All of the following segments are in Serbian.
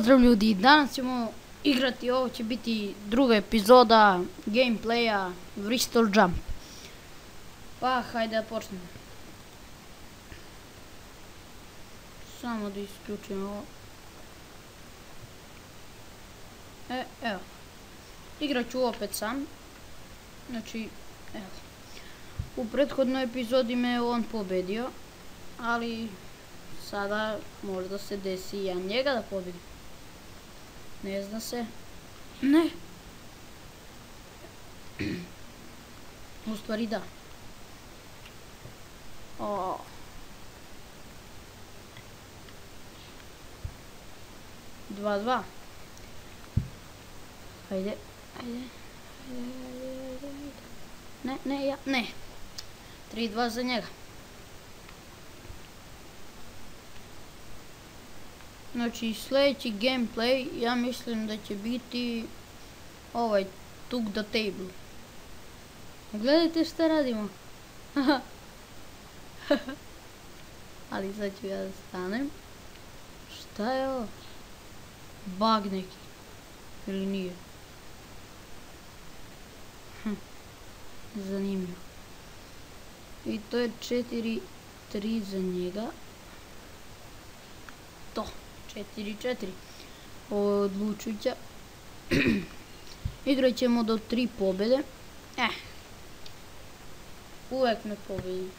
Pozdrav ljudi, danas ćemo igrati, ovo će biti druga epizoda gameplaya Bristol Jump. Pa hajde da počnemo. Samo da isključim ovo. Evo. Igrat ću opet sam. Znači, evo. U prethodnoj epizodi me on pobedio, ali sada možda se desi ja njega da pobedim. Ne zna se. Ne. U stvari da. 2-2. Hajde. Ne. 3-2 za njega. Znači sljedeći gameplay ja mislim da će biti ovaj Took the Table. Gledajte šta radimo. Ali sad ću ja da stanem. Šta je ovo? Bug neki. Ili nije? Zanimljivo. I to je 4-3 za njega. To. 4-4. Odlučujuća. Igrat ćemo do 3 pobjede. Uvek me pobedi.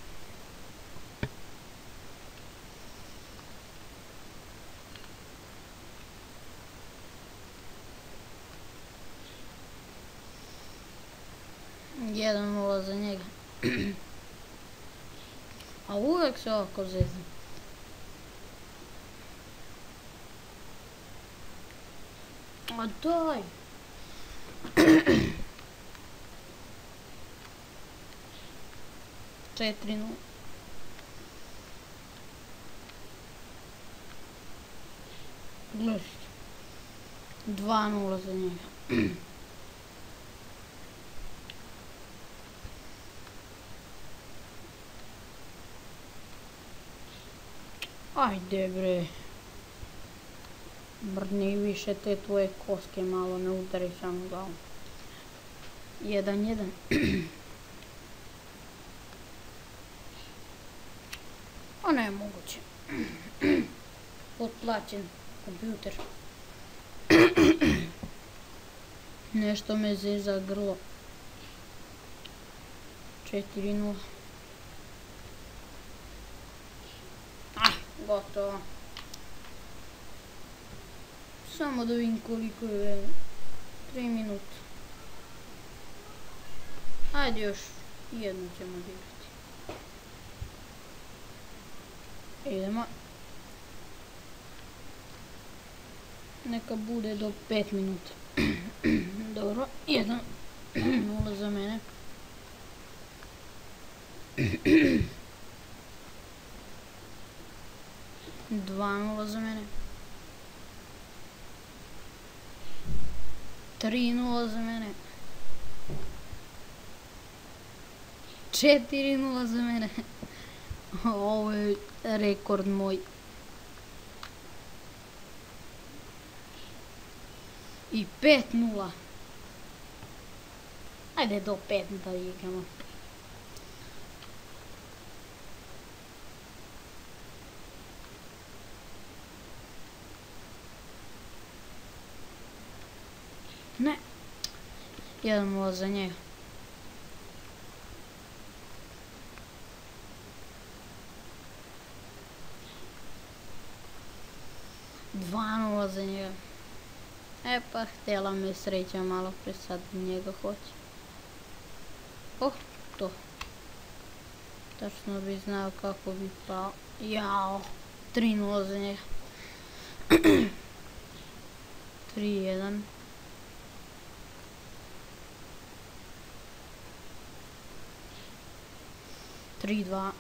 Jedan 0 za njega. A uvek se ovako zezam. A daj! Četiri 0. Gledajte. 2-0 za njega. Ajde bre. Mrdni više te tvoje koske, malo ne udari samo glavom. 1-1. O, ne je moguće. Potplaćen kompjuter. Nešto me zeza grlo. 4-0. Gotovo. Samo da vidim koliko je vreme. 3 minuta. Ajde još jednu ćemo igrati. Idemo. Neka bude do 5 minuta. Dobro, 1-0 za mene. 2-0 za mene. 3-0 za mene. 4-0 za mene. Ovo je rekord moj. I 5-0. Ajde do 5 da igramo. Ne. 1-0 za njega. Dva za njega. Pa htjela me sreća malo pre, sad njega hoće. To. Tačno bi znao kako bi pao. Jao. 3-0 za njega. 3-1. 3-2.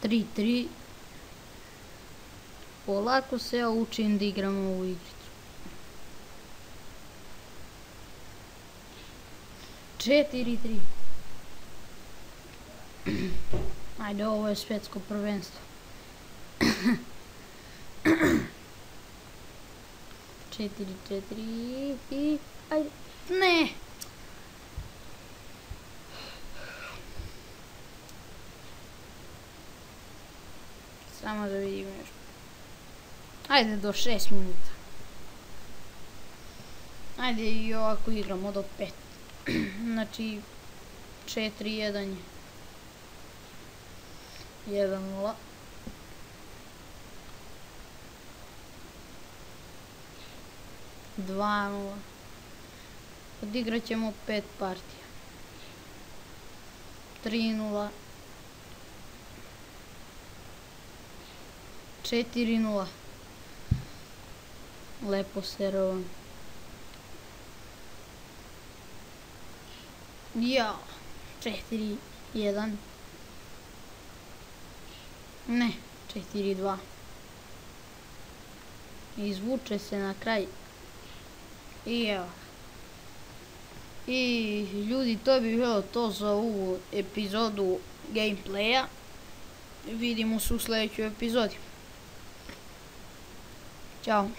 3-3. Polako se ja učim da igram ovu igricu. 4-3. Ajde, ovo je svetsko prvenstvo. Četiri i... Ajde. Ne! Samo da vidim još. Ajde do 6 minuta. Ajde i ovako igramo do 5. Znači 4-1 je. 1-0. Dva nula. Odigrat ćemo 5 partija. 3-0. 4-0. Lepo serovan. Jao. 4-1. Ne, 4-2. Izvuče se na kraj. I evo. I ljudi, to bi bilo to za ovu epizodu gameplaya. Vidimo se u sljedećoj epizodi. Ćao.